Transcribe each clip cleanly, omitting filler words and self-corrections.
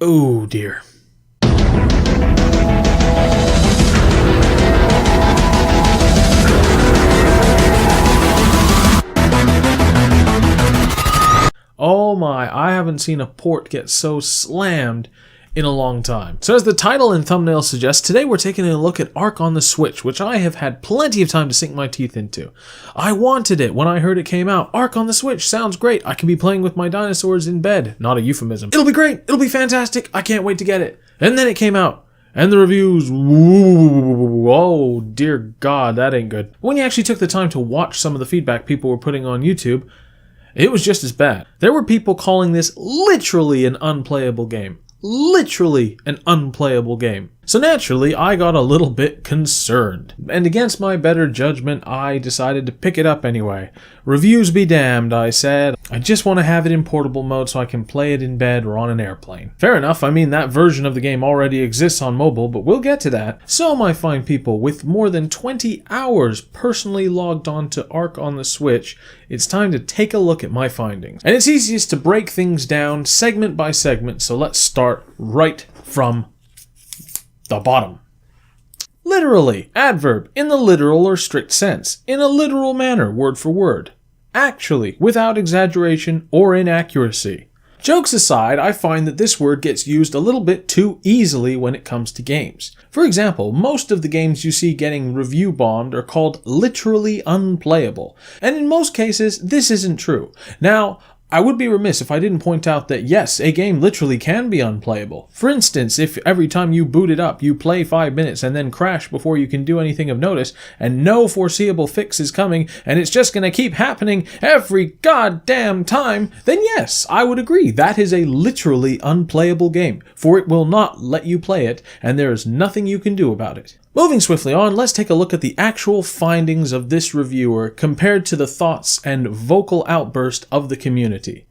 Oh dear. Oh my, I haven't seen a port get so slammed in a long time. So as the title and thumbnail suggest, today we're taking a look at Ark on the Switch, which I have had plenty of time to sink my teeth into. I wanted it when I heard it came out. Ark on the Switch sounds great. I can be playing with my dinosaurs in bed. Not a euphemism. It'll be great. It'll be fantastic. I can't wait to get it. And then it came out. And the reviews, woo, oh dear God, that ain't good. When you actually took the time to watch some of the feedback people were putting on YouTube, it was just as bad. There were people calling this literally an unplayable game. Literally an unplayable game. So naturally, I got a little bit concerned. And against my better judgment, I decided to pick it up anyway. Reviews be damned, I said. I just want to have it in portable mode so I can play it in bed or on an airplane. Fair enough, I mean that version of the game already exists on mobile, but we'll get to that. So my fine people, with more than 20 hours personally logged on to Ark on the Switch, it's time to take a look at my findings. And it's easiest to break things down segment by segment, so let's start right from the bottom. Literally, adverb, in the literal or strict sense, in a literal manner, word for word. Actually, without exaggeration or inaccuracy. Jokes aside, I find that this word gets used a little bit too easily when it comes to games. For example, most of the games you see getting review bombed are called literally unplayable, and in most cases, this isn't true. Now, I would be remiss if I didn't point out that yes, a game literally can be unplayable. For instance, if every time you boot it up, you play 5 minutes and then crash before you can do anything of notice, and no foreseeable fix is coming, and it's just gonna keep happening every goddamn time, then yes, I would agree, that is a literally unplayable game, for it will not let you play it, and there is nothing you can do about it. Moving swiftly on, let's take a look at the actual findings of this reviewer compared to the thoughts and vocal outburst of the community.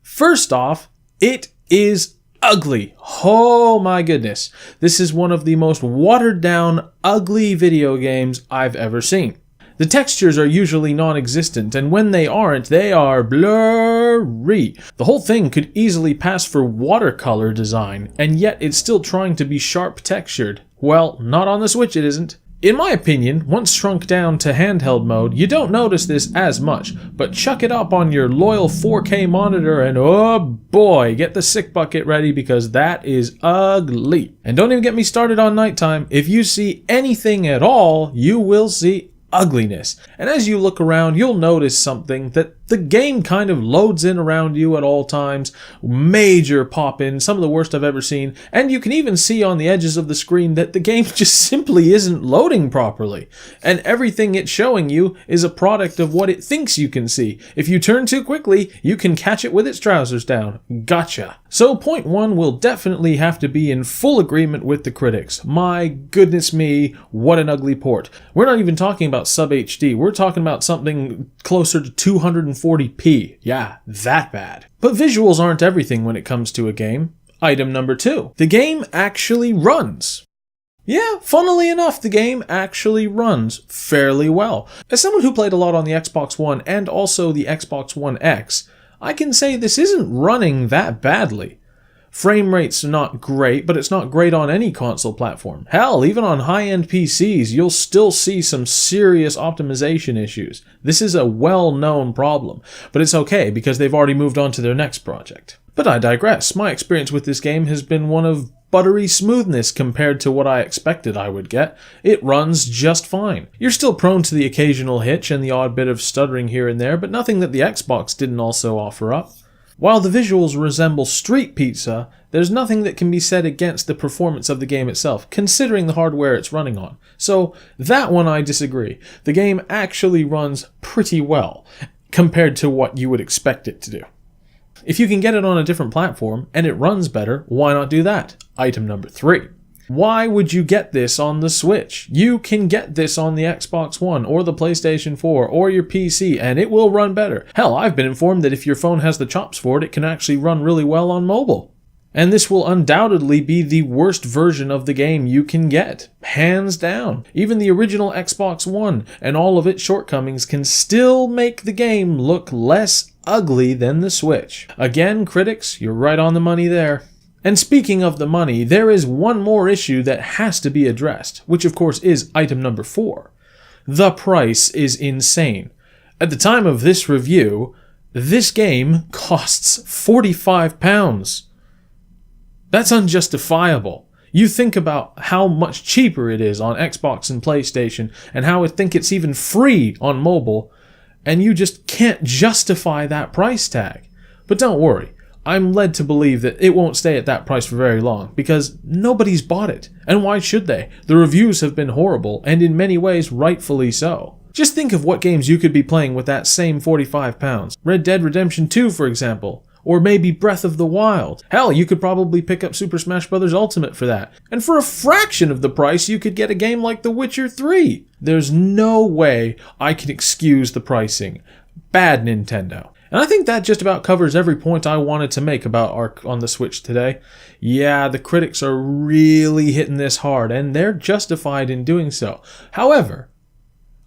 First off, it is ugly. Oh my goodness. This is one of the most watered down, ugly video games I've ever seen. The textures are usually non-existent, and when they aren't, they are blurry. The whole thing could easily pass for watercolor design, and yet it's still trying to be sharp textured. Well, not on the Switch it isn't. In my opinion, once shrunk down to handheld mode, you don't notice this as much, but chuck it up on your loyal 4K monitor and oh boy, get the sick bucket ready because that is ugly. And don't even get me started on nighttime. If you see anything at all, you will see ugliness. And as you look around, you'll notice something that the game kind of loads in around you at all times. Major pop-in, some of the worst I've ever seen. And you can even see on the edges of the screen that the game just simply isn't loading properly. And everything it's showing you is a product of what it thinks you can see. If you turn too quickly, you can catch it with its trousers down. Gotcha. So point one will definitely have to be in full agreement with the critics. My goodness me, what an ugly port. We're not even talking about sub HD. We're talking about something closer to 240p. Yeah, that bad. But visuals aren't everything when it comes to a game. Item number 2. The game actually runs. Yeah, funnily enough, the game actually runs fairly well. As someone who played a lot on the Xbox One and also the Xbox One X, I can say this isn't running that badly. Frame rate's not great, but it's not great on any console platform. Hell, even on high-end PCs, you'll still see some serious optimization issues. This is a well-known problem, but it's okay because they've already moved on to their next project. But I digress. My experience with this game has been one of buttery smoothness compared to what I expected I would get. It runs just fine. You're still prone to the occasional hitch and the odd bit of stuttering here and there, but nothing that the Xbox didn't also offer up. While the visuals resemble street pizza, there's nothing that can be said against the performance of the game itself, considering the hardware it's running on. So that one I disagree. The game actually runs pretty well, compared to what you would expect it to do. If you can get it on a different platform, and it runs better, why not do that? Item number 3. Why would you get this on the Switch? You can get this on the Xbox One or the PlayStation 4 or your PC and it will run better. Hell, I've been informed that if your phone has the chops for it, it can actually run really well on mobile. And this will undoubtedly be the worst version of the game you can get, hands down. Even the original Xbox One and all of its shortcomings can still make the game look less ugly than the Switch. Again, critics, you're right on the money there. And speaking of the money, there is one more issue that has to be addressed, which of course is item number 4. The price is insane. At the time of this review, this game costs £45. That's unjustifiable. You think about how much cheaper it is on Xbox and PlayStation, and how I think it's even free on mobile, and you just can't justify that price tag. But don't worry, I'm led to believe that it won't stay at that price for very long, because nobody's bought it. And why should they? The reviews have been horrible, and in many ways rightfully so. Just think of what games you could be playing with that same £45. Red Dead Redemption 2, for example. Or maybe Breath of the Wild. Hell, you could probably pick up Super Smash Bros. Ultimate for that. And for a fraction of the price, you could get a game like The Witcher 3. There's no way I can excuse the pricing. Bad Nintendo. And I think that just about covers every point I wanted to make about Ark on the Switch today. Yeah, the critics are really hitting this hard, and they're justified in doing so. However,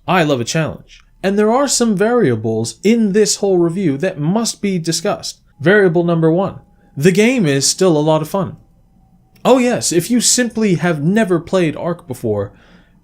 I love a challenge. And there are some variables in this whole review that must be discussed. Variable number 1. The game is still a lot of fun. Oh yes, if you simply have never played Ark before,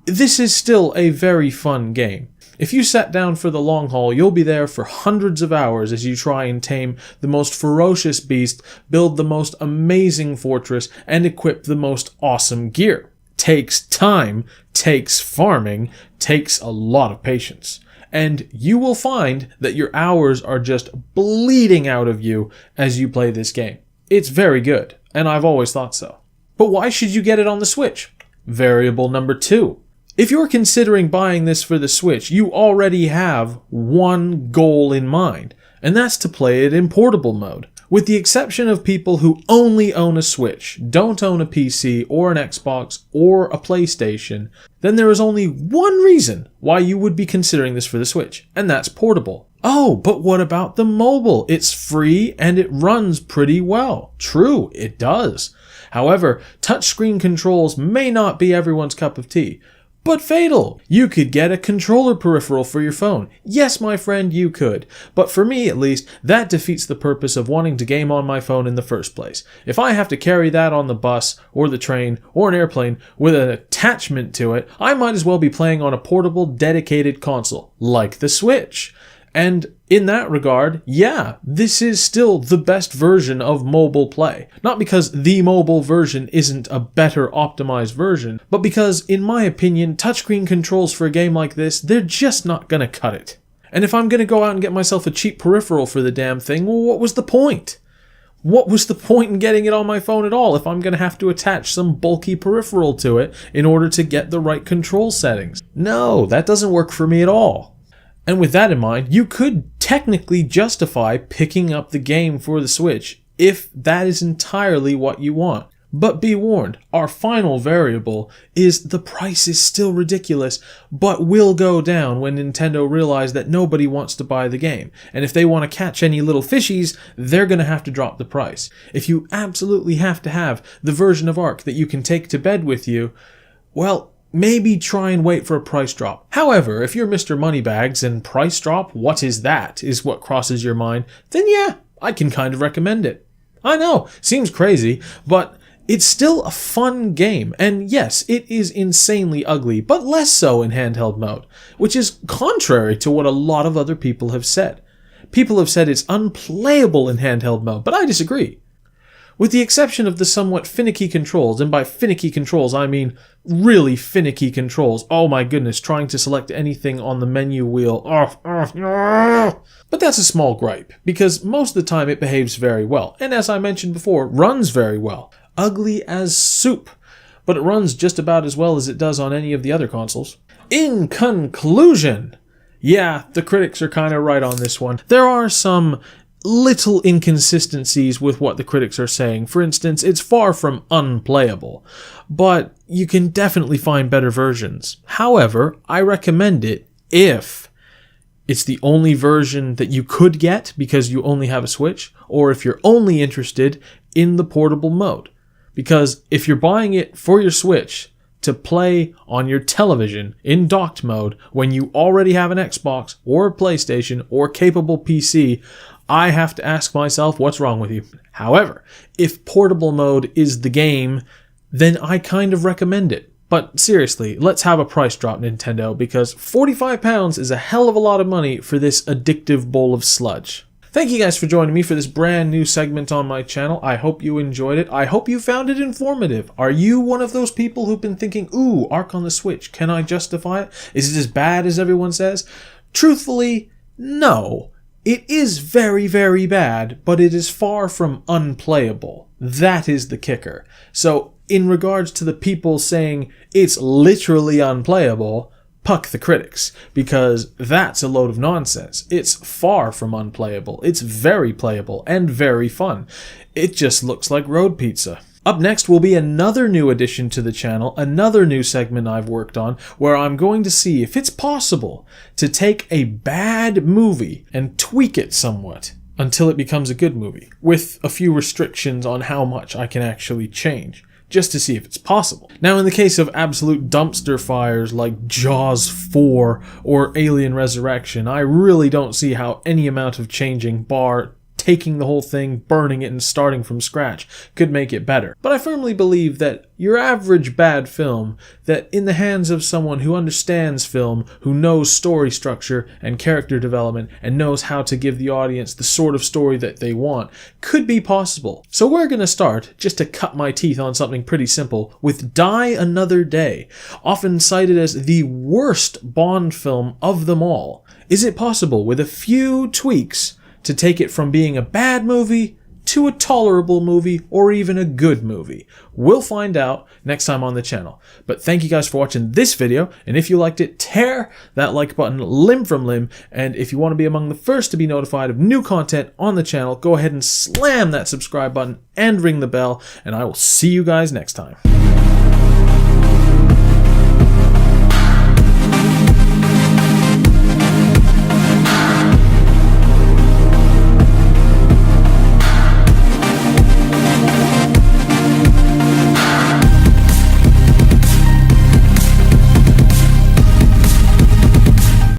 this is still a very fun game. If you sat down for the long haul, you'll be there for hundreds of hours as you try and tame the most ferocious beast, build the most amazing fortress, and equip the most awesome gear. Takes time, takes farming, takes a lot of patience. And you will find that your hours are just bleeding out of you as you play this game. It's very good, and I've always thought so. But why should you get it on the Switch? Variable number 2. If you're considering buying this for the Switch, you already have one goal in mind, and that's to play it in portable mode. With the exception of people who only own a Switch, don't own a PC or an Xbox or a PlayStation, then there is only one reason why you would be considering this for the Switch, and that's portable. Oh, but what about the mobile? It's free and it runs pretty well. True, it does. However, touchscreen controls may not be everyone's cup of tea. But fatal! You could get a controller peripheral for your phone. Yes, my friend, you could. But for me, at least, that defeats the purpose of wanting to game on my phone in the first place. If I have to carry that on the bus, or the train, or an airplane, with an attachment to it, I might as well be playing on a portable, dedicated console, like the Switch. And in that regard, yeah, this is still the best version of mobile play. Not because the mobile version isn't a better optimized version, but because, in my opinion, touchscreen controls for a game like this, they're just not gonna cut it. And if I'm gonna go out and get myself a cheap peripheral for the damn thing, well, what was the point? What was the point in getting it on my phone at all if I'm gonna have to attach some bulky peripheral to it in order to get the right control settings? No, that doesn't work for me at all. And with that in mind, you could technically justify picking up the game for the Switch if that is entirely what you want. But be warned, our final variable is the price is still ridiculous, but will go down when Nintendo realize that nobody wants to buy the game. And if they want to catch any little fishies, they're going to have to drop the price. If you absolutely have to have the version of Ark that you can take to bed with you, well, maybe try and wait for a price drop. However, if you're Mr. Moneybags and price drop, what is that, is what crosses your mind, then yeah, I can kind of recommend it. I know, seems crazy, but it's still a fun game, and yes, it is insanely ugly, but less so in handheld mode, which is contrary to what a lot of other people have said. People have said it's unplayable in handheld mode, but I disagree. With the exception of the somewhat finicky controls, and by finicky controls I mean really finicky controls. Oh my goodness, trying to select anything on the menu wheel. But that's a small gripe, because most of the time it behaves very well, and as I mentioned before, runs very well. Ugly as soup, but it runs just about as well as it does on any of the other consoles. In conclusion, yeah, the critics are kind of right on this one. There are some little inconsistencies with what the critics are saying. For instance, it's far from unplayable, but you can definitely find better versions. However, I recommend it if it's the only version that you could get because you only have a Switch, or if you're only interested in the portable mode. Because if you're buying it for your Switch to play on your television in docked mode when you already have an Xbox or a PlayStation or capable PC, I have to ask myself, what's wrong with you? However, if portable mode is the game, then I kind of recommend it. But seriously, let's have a price drop, Nintendo, because £45 is a hell of a lot of money for this addictive bowl of sludge. Thank you guys for joining me for this brand new segment on my channel. I hope you enjoyed it. I hope you found it informative. Are you one of those people who've been thinking, ooh, Ark on the Switch, can I justify it? Is it as bad as everyone says? Truthfully, no. It is very, very bad, but it is far from unplayable. That is the kicker. So, in regards to the people saying it's literally unplayable, puck the critics, because that's a load of nonsense. It's far from unplayable. It's very playable and very fun. It just looks like road pizza. Up next will be another new addition to the channel, another new segment I've worked on, where I'm going to see if it's possible to take a bad movie and tweak it somewhat until it becomes a good movie, with a few restrictions on how much I can actually change, just to see if it's possible. Now, in the case of absolute dumpster fires like Jaws 4 or Alien Resurrection, I really don't see how any amount of changing, bar taking the whole thing, burning it, and starting from scratch, could make it better. But I firmly believe that your average bad film, that in the hands of someone who understands film, who knows story structure and character development, and knows how to give the audience the sort of story that they want, could be possible. So we're going to start, just to cut my teeth on something pretty simple, with Die Another Day, often cited as the worst Bond film of them all. Is it possible, with a few tweaks, to take it from being a bad movie to a tolerable movie or even a good movie? We'll find out next time on the channel. But thank you guys for watching this video, and if you liked it, tear that like button limb from limb, and if you want to be among the first to be notified of new content on the channel, go ahead and slam that subscribe button and ring the bell, and I will see you guys next time.